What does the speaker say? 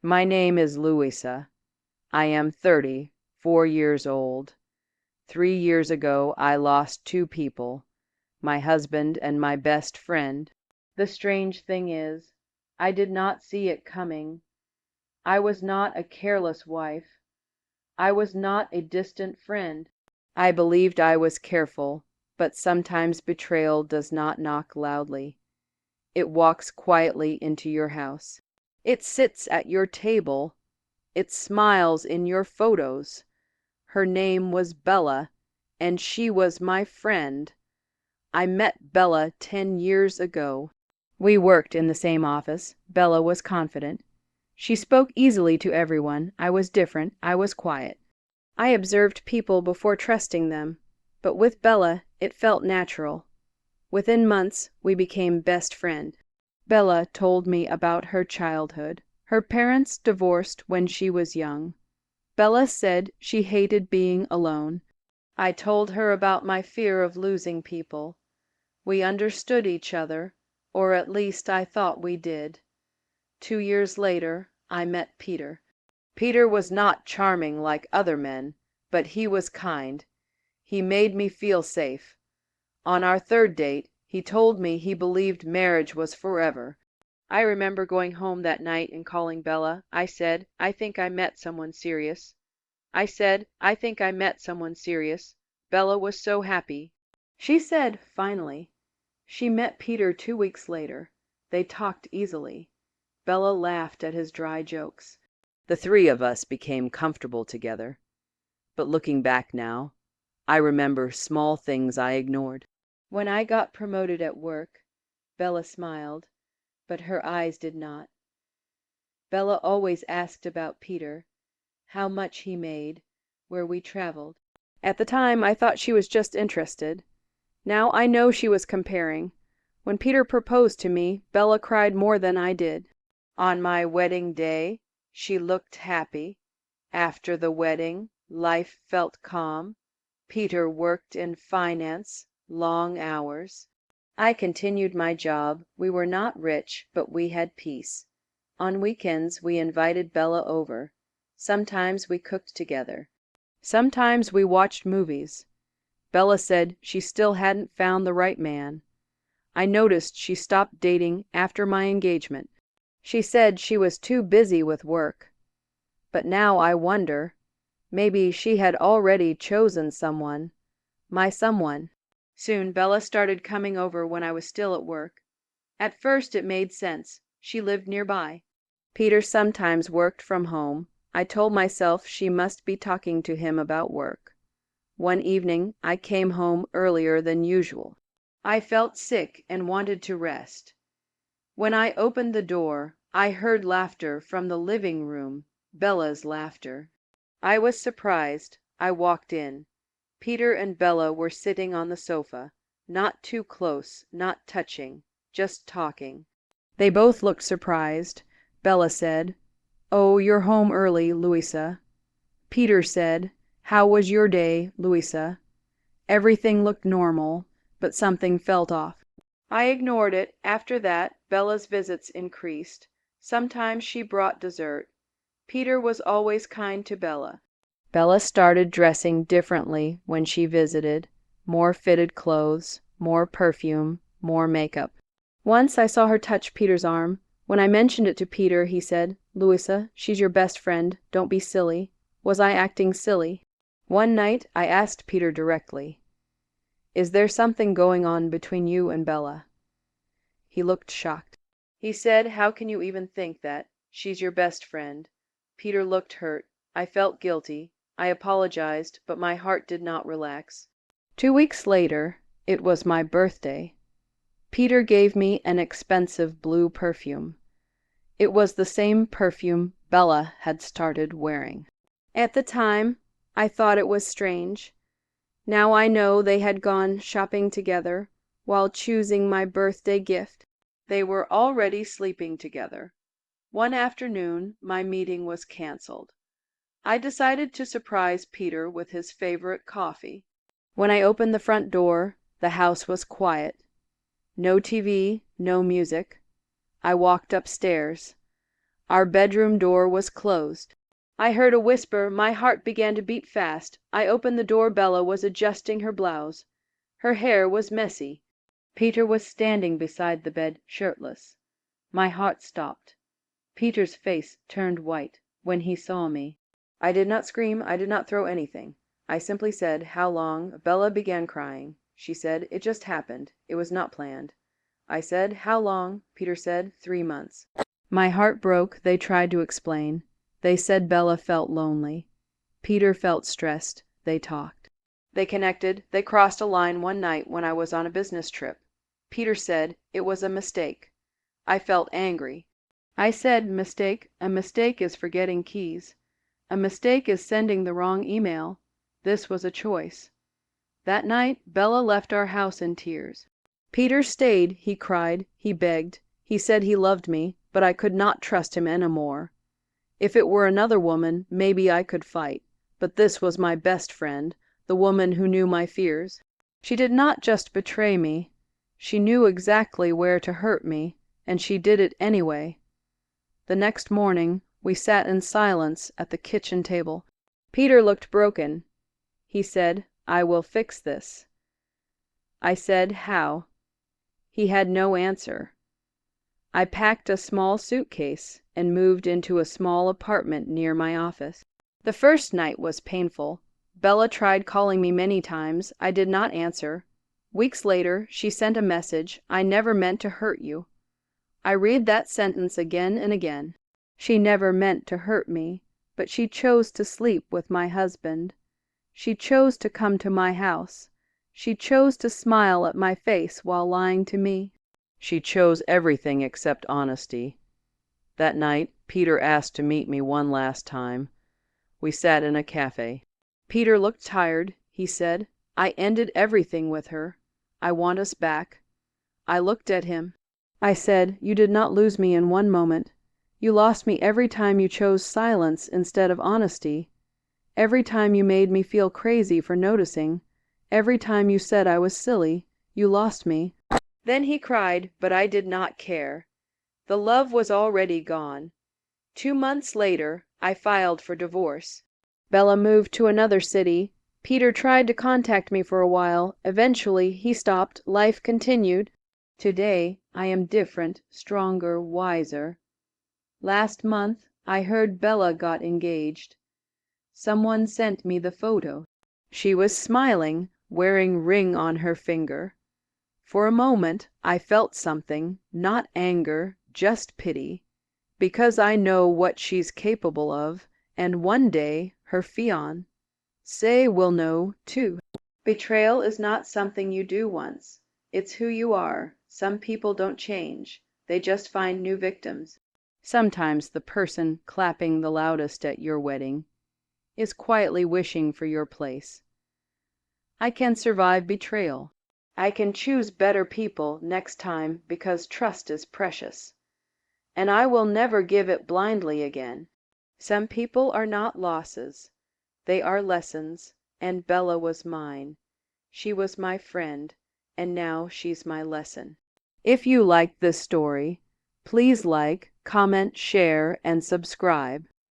My name is Louisa. I am 34 years old. 3 years ago I lost two people, my husband and my best friend. The strange thing is, I did not see it coming. I was not a careless wife. I was not a distant friend. I believed I was careful, but sometimes betrayal does not knock loudly. It walks quietly into your house. It sits at your table. It smiles in your photos. Her name was Bella, and she was my friend. I met Bella 10 years ago. We worked in the same office. Bella was confident. She spoke easily to everyone. I was different. I was quiet. I observed people before trusting them, but with Bella it felt natural. Within months we became best friends. Bella told me about her childhood. Her parents divorced when she was young. Bella said she hated being alone. I told her about my fear of losing people. We understood each other, or at least I thought we did. 2 years later, I met Peter. Peter was not charming like other men, but he was kind. He made me feel safe. On our third date, he told me he believed marriage was forever. I remember going home that night and calling Bella. I said, "I think I met someone serious." Bella was so happy. She said, finally, she met Peter 2 weeks later. They talked easily. Bella laughed at his dry jokes. The three of us became comfortable together. But looking back now, I remember small things I ignored. When I got promoted at work, Bella smiled, but her eyes did not. Bella always asked about Peter, how much he made, where we traveled. At the time, I thought she was just interested. Now I know she was comparing. When Peter proposed to me, Bella cried more than I did. On my wedding day, she looked happy. After the wedding, life felt calm. Peter worked in finance, long hours. I continued my job. We were not rich, but we had peace. On weekends, we invited Bella over. Sometimes we cooked together. Sometimes we watched movies. Bella said she still hadn't found the right man. I noticed she stopped dating after my engagement. She said she was too busy with work. But now I wonder, maybe she had already chosen someone, my someone. Soon Bella started coming over when I was still at work. At first it made sense. She lived nearby. Peter sometimes worked from home. I told myself she must be talking to him about work. One evening I came home earlier than usual. I felt sick and wanted to rest. When I opened the door, I heard laughter from the living room, Bella's laughter. I was surprised. I walked in. Peter and Bella were sitting on the sofa, not too close, not touching, just talking. They both looked surprised. Bella said, "Oh, you're home early, Louisa." Peter said, "How was your day, Louisa?" Everything looked normal, but something felt off. I ignored it. After that, Bella's visits increased. Sometimes she brought dessert. Peter was always kind to Bella. Bella started dressing differently when she visited. More fitted clothes, more perfume, more makeup. Once I saw her touch Peter's arm. When I mentioned it to Peter, he said, "Louisa, she's your best friend. Don't be silly." Was I acting silly? One night I asked Peter directly, "Is there something going on between you and Bella?" He looked shocked. He said, "How can you even think that? She's your best friend." Peter looked hurt. I felt guilty. I apologized, but my heart did not relax. 2 weeks later, it was my birthday. Peter gave me an expensive blue perfume. It was the same perfume Bella had started wearing. At the time, I thought it was strange. Now I know they had gone shopping together while choosing my birthday gift. They were already sleeping together. One afternoon, my meeting was canceled. I decided to surprise Peter with his favorite coffee. When I opened the front door, the house was quiet. No TV, no music. I walked upstairs. Our bedroom door was closed. I heard a whisper. My heart began to beat fast. I opened the door. Bella was adjusting her blouse. Her hair was messy. Peter was standing beside the bed, shirtless. My heart stopped. Peter's face turned white when he saw me. I did not scream. I did not throw anything. I simply said, "How long?" Bella began crying. She said, "It just happened. It was not planned." I said, "How long?" Peter said, "3 months." My heart broke. They tried to explain. They said Bella felt lonely. Peter felt stressed. They talked. They connected. They crossed a line one night when I was on a business trip. Peter said, "It was a mistake." I felt angry. I said, "Mistake? A mistake is forgetting keys. A mistake is sending the wrong email. This was a choice." That night, Bella left our house in tears. Peter stayed. He cried. He begged. He said he loved me, but I could not trust him any more. If it were another woman, maybe I could fight. But this was my best friend, the woman who knew my fears. She did not just betray me. She knew exactly where to hurt me, and she did it anyway. The next morning, we sat in silence at the kitchen table. Peter looked broken. He said, "I will fix this." I said, "How?" He had no answer. I packed a small suitcase and moved into a small apartment near my office. The first night was painful. Bella tried calling me many times. I did not answer. Weeks later, she sent a message, "I never meant to hurt you." I read that sentence again and again. She never meant to hurt me, but she chose to sleep with my husband. She chose to come to my house. She chose to smile at my face while lying to me. She chose everything except honesty. That night, Peter asked to meet me one last time. We sat in a cafe. Peter looked tired. He said, "I ended everything with her. I want us back." I looked at him. I said, "You did not lose me in one moment. You lost me every time you chose silence instead of honesty. Every time you made me feel crazy for noticing. Every time you said I was silly. You lost me." Then he cried, but I did not care. The love was already gone. 2 months later, I filed for divorce. Bella moved to another city. Peter tried to contact me for a while. Eventually, he stopped. Life continued. Today, I am different, stronger, wiser. Last month, I heard Bella got engaged. Someone sent me the photo. She was smiling, wearing ring on her finger. For a moment, I felt something, not anger, just pity, because I know what she's capable of, and one day her fiancé will know, too. Betrayal is not something you do once. It's who you are. Some people don't change. They just find new victims. Sometimes the person clapping the loudest at your wedding is quietly wishing for your place. I can survive betrayal. I can choose better people next time because trust is precious. And I will never give it blindly again. Some people are not losses. They are lessons, and Bella was mine. She was my friend, and now she's my lesson. If you liked this story, please like, comment, share, and subscribe.